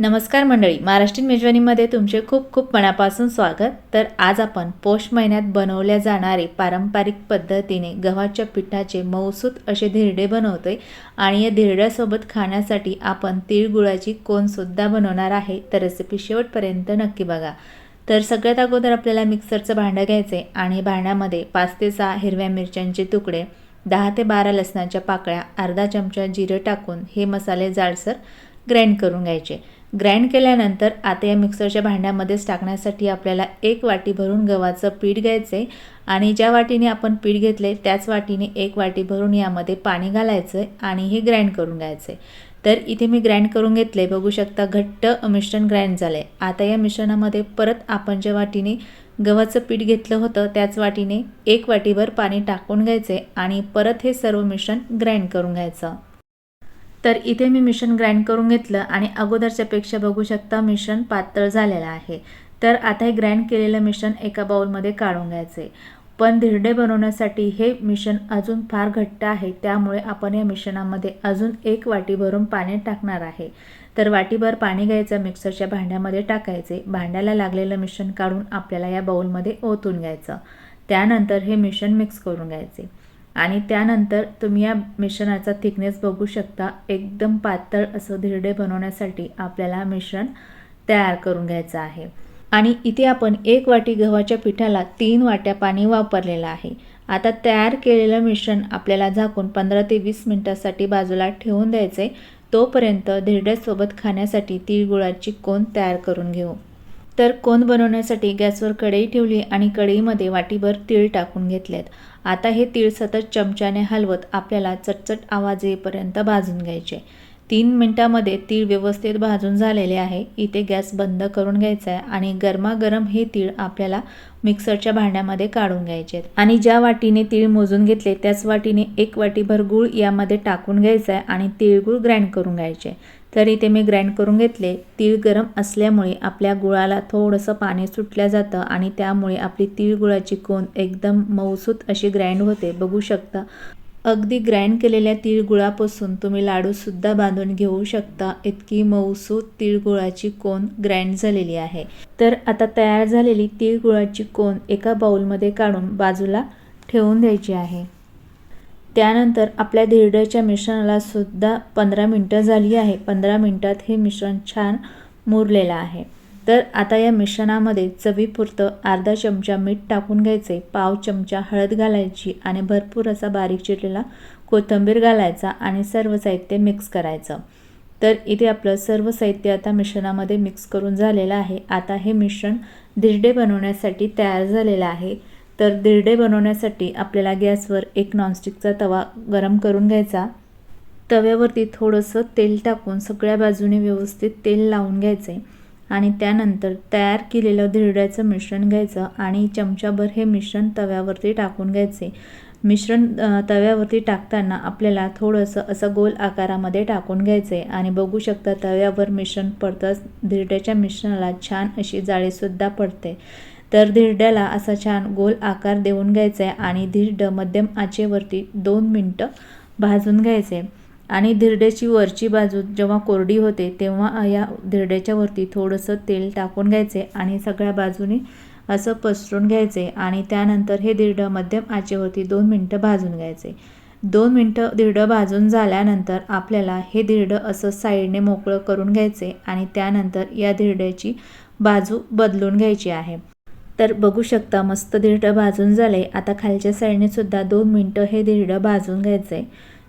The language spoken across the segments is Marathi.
नमस्कार मंडळी, महाराष्ट्रीयन मेजवानीमध्ये तुमचे खूप खूप मनापासून स्वागत। तर आज आपण पौष महिन्यात बनवल्या जाणारे पारंपरिक पद्धतीने गव्हाच्या पिठाचे मऊसूत असे धिरडे बनवतोय आणि या धिरड्यासोबत खाण्यासाठी आपण तिळगुळाची कोनसुद्धा बनवणार आहे। तर रेसिपी शेवटपर्यंत नक्की बघा। तर सगळ्यात अगोदर आपल्याला मिक्सरचं भांडं घ्यायचे आणि भांड्यामध्ये 5 ते 6 हिरव्या मिरच्यांचे तुकडे, 10 ते 12 लसणाच्या पाकळ्या, अर्धा चमचा जिरे टाकून हे मसाले जाडसर ग्राइंड करून घ्यायचे। ग्राइंड केल्यानंतर आता या मिक्सरच्या भांड्यामध्येच टाकण्यासाठी आपल्याला 1 वाटी भरून गव्हाचं पीठ घ्यायचे आणि ज्या वाटीने आपण पीठ घेतले त्याच वाटीने 1 वाटी भरून यामध्ये पाणी घालायचं आणि हे ग्राइंड करून घ्यायचे। तर इथे मी ग्राइंड करून घेतले, बघू शकता घट्ट मिश्रण ग्राइंड झाले। आता या मिश्रणामध्ये परत आपण ज्या वाटीने गव्हाचं पीठ घेतलं होतं त्याच वाटीने 1 वाटीभर पाणी टाकून घ्यायचे आणि परत हे सर्व मिश्रण ग्राइंड करून घ्यायचं। तर इथे मी मिश्रण ग्राइंड करून घेतलं आणि अगोदरच्या पेक्षा बघू शकता मिश्रण पातळ झालेलं आहे। तर आता हे ग्राइंड केलेलं मिश्रण एका बाउलमध्ये काढून घ्यायचे। पण धिरडे बनवण्यासाठी हे मिश्रण अजून फार घट्ट आहे, त्यामुळे आपण या मिश्रणामध्ये अजून 1 वाटी भरून पाणी टाकणार आहे। तर वाटीभर पाणी घ्यायचं, मिक्सरच्या भांड्यामध्ये टाकायचे, भांड्याला लागलेलं मिश्रण काढून आपल्याला या बाउलमध्ये ओतून घ्यायचं। त्यानंतर हे मिश्रण मिक्स करून घ्यायचे आणि त्यानंतर तुम्ही या मिश्रणाचा थिकनेस बघू शकता। एकदम पातळ असं धिरडे बनवण्यासाठी आपल्याला मिश्रण तयार करून घ्यायचं आहे। आणि इथे आपण 1 वाटी गव्हाच्या पिठाला 3 वाट्या पाणी वापरलेलं आहे। आता तयार केलेलं मिश्रण आपल्याला झाकून 15 ते 20 मिनिटांसाठी बाजूला ठेवून द्यायचे। तोपर्यंत धिरड्यासोबत खाण्यासाठी तिळगुळाची कोन तयार करून घेऊ। तर कोन बनवण्यासाठी गॅसवर कढई ठेवली आणि कढईमध्ये वाटीभर तीळ टाकून घेतलेत। आता हे तीळ सतत चमच्याने हलवत आपल्याला चटचट आवाज येईपर्यंत भाजून घ्यायचे। 3 मिनिटांमध्ये तीळ व्यवस्थित भाजून झालेले आहे। इथे गॅस बंद करून घ्यायचा आहे आणि गरमागरम हे तीळ आपल्याला मिक्सरच्या भांड्यामध्ये काढून घ्यायचे आणि ज्या वाटीने तीळ मोजून घेतले त्याच वाटीने 1 वाटीभर गूळ यामध्ये टाकून घ्यायचा आहे आणि तिळगुळ ग्राइंड करून घ्यायचे। तर इथे मी ग्राइंड करून घेतले। तीळ गरम असल्यामुळे आपल्या गुळाला थोडंसं पाणी सुटलं जातं आणि त्यामुळे आपली तिळगुळाची कोन एकदम मऊसूत अशी ग्राइंड होते, बघू शकता। अगदी ग्राइंड केलेल्या तिळगुळापासून तुम्ही लाडूसुद्धा बांधून घेऊ शकता, इतकी मऊसूत तिळगुळाची कोन ग्राइंड झालेली आहे। तर आता तयार झालेली तिळगुळाची कोन एका बाउलमध्ये काढून बाजूला ठेवून द्यायची आहे। त्यानंतर आपल्या धिरड्याच्या मिश्रणाला सुद्धा 15 मिनिटं झाली आहे। 15 मिनिटात हे मिश्रण छान मुरलेलं आहे। तर आता या मिश्रणामध्ये चवीपुरतं अर्धा चमचा मीठ टाकून घ्यायचे, पाव चमचा हळद घालायची आणि भरपूर असा बारीक चिरलेला कोथिंबीर घालायचा आणि सर्व साहित्य मिक्स करायचं। तर इथे आपलं सर्व साहित्य आता मिश्रणामध्ये मिक्स करून झालेलं आहे। आता हे मिश्रण धिरडे बनवण्यासाठी तयार झालेलं आहे। तर धिरडे बनवण्यासाठी आपल्याला गॅसवर एक नॉनस्टिकचा तवा गरम करून घ्यायचा। तव्यावरती थोडंसं तेल टाकून सगळ्या बाजूने व्यवस्थित तेल लावून घ्यायचे आणि त्यानंतर तयार केलेलं धिरड्याचं मिश्रण घ्यायचं आणि चमचाभर हे मिश्रण तव्यावरती टाकून घ्यायचे। मिश्रण तव्यावरती टाकताना आपल्याला थोडंसं असं गोल आकारामध्ये टाकून घ्यायचे आणि बघू शकता तव्यावर मिश्रण पडताच धिरड्याच्या मिश्रणाला छान अशी जाळीसुद्धा पडते। तर धिरड्याला असा छान गोल आकार देऊन घ्यायचा आहे आणि धिरडं मध्यम आचेवरती 2 मिनिटं भाजून घ्यायचे आणि धिरड्याची वरची बाजू जेव्हा कोरडी होते तेव्हा या धिरड्याच्या वरती थोडंसं तेल टाकून घ्यायचे आणि सगळ्या बाजूने असं पसरून घ्यायचे आणि त्यानंतर हे धिरडं मध्यम आचेवरती 2 मिनिटं भाजून घ्यायचे। 2 मिनिटं धिरडं भाजून झाल्यानंतर आपल्याला हे धिरडं असं साईडने मोकळं करून घ्यायचे आणि त्यानंतर या धिरड्याची बाजू बदलून घ्यायची आहे। तर बघू शकता मस्त धिरडं भाजून झाले। आता खालच्या साईडने सुद्धा 2 मिनिटं हे धिरडं भाजून घ्यायचे।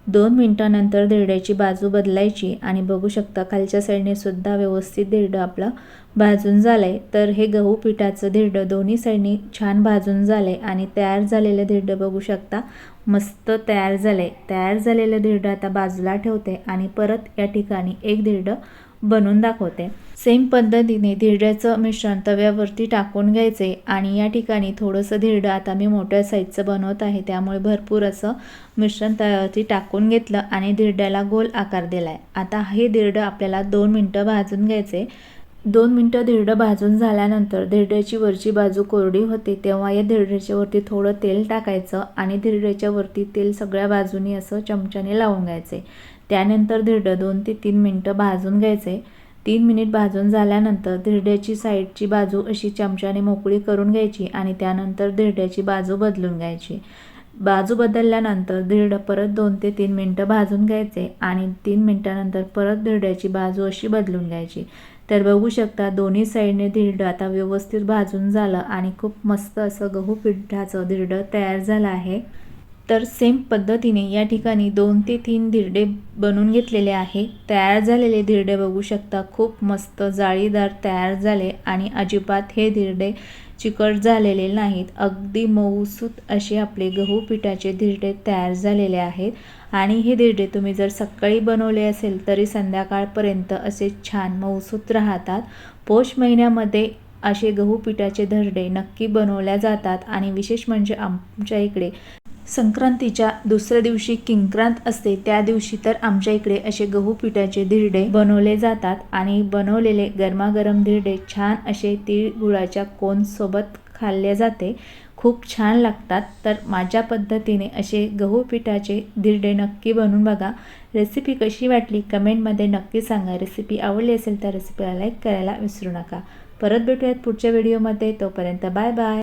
2 मिनिटांनंतर धिरड्याची बाजू बदलायची आणि बघू शकता खालच्या साईडने सुद्धा व्यवस्थित धिरडं आपलं भाजून झालंय। तर हे गहू पिठाचं धिरडं दोन्ही साईडने छान भाजून झालंय आणि तयार झालेलं धिरडं बघू शकता मस्त तयार झालंय। तयार झालेलं धिरडं आता बाजूला ठेवते आणि परत या ठिकाणी एक धिरडं बनवून दाखवते। सेम पद्धतीने धिरड्याचं मिश्रण तव्यावरती टाकून घ्यायचे आणि या ठिकाणी थोडंसं धिरडं आता मी मोठ्या साईजचं बनवत आहे, त्यामुळे भरपूर असं मिश्रण तव्यावरती टाकून घेतलं आणि धिरड्याला गोल आकार दिलाय। आता हे धिरडं आपल्याला 2 मिनिटं भाजून घ्यायचे। 2 मिनिटं धिरडं भाजून झाल्यानंतर धिरड्याची वरची बाजू कोरडी होते तेव्हा या धिरड्याच्या वरती थोडं तेल टाकायचं आणि धिरड्याच्या वरती तेल सगळ्या बाजूनी असं चमच्याने लावून घ्यायचे। त्यानंतर धिरडं 2 ते 3 मिनिटं भाजून घ्यायचे। 3 मिनिट भाजून झाल्यानंतर धिरड्याची साईडची बाजू अशी चमच्याने मोकळी करून घ्यायची आणि त्यानंतर धिरड्याची बाजू बदलून घ्यायची। बाजू बदलल्यानंतर धिरडं परत 2 ते 3 मिनिटं भाजून घ्यायचे आणि 3 मिनिटानंतर परत धिरड्याची बाजू अशी बदलून घ्यायची। तर बघू शकता दोन्ही साईडने धिरडं आता व्यवस्थित भाजून झालं आणि खूप मस्त असं गहू पिठाचं धिरडं तयार झालं आहे। तर सेम पद्धतीने या ठिकाणी 2 ते 3 धिरडे बनवून घेतलेले आहे। तयार झालेले धिरडे बघू शकता खूप मस्त जाळीदार तयार झाले आणि अजिबात हे धिरडे चिकट झालेले नाहीत। अगदी मऊसूत असे आपले गहू पिठाचे धिरडे तयार झालेले आहेत आणि हे धिरडे तुम्ही जर सकाळी बनवले असेल तरी संध्याकाळपर्यंत असे छान मऊसूत राहतात। पौष महिन्यामध्ये असे गहू पिठाचे धिरडे नक्की बनवल्या जातात आणि विशेष म्हणजे आमच्या इकडे संक्रांतीच्या दुसऱ्या दिवशी किंक्रांत असते, त्या दिवशी तर आमच्या इकडे असे गहू पिठाचे धिरडे बनवले जातात आणि बनवलेले गरमागरम धिरडे छान असे तीळ गुळाच्या कोनसोबत खाल्ले जाते, खूप छान लागतात। तर माझ्या पद्धतीने असे गहू पिठाचे धिरडे नक्की बनवून बघा। रेसिपी कशी वाटली कमेंटमध्ये नक्की सांगा। रेसिपी आवडली असेल तर रेसिपीला लाईक करायला विसरू नका। परत भेटूयात पुढच्या व्हिडिओमध्ये, तोपर्यंत बाय बाय।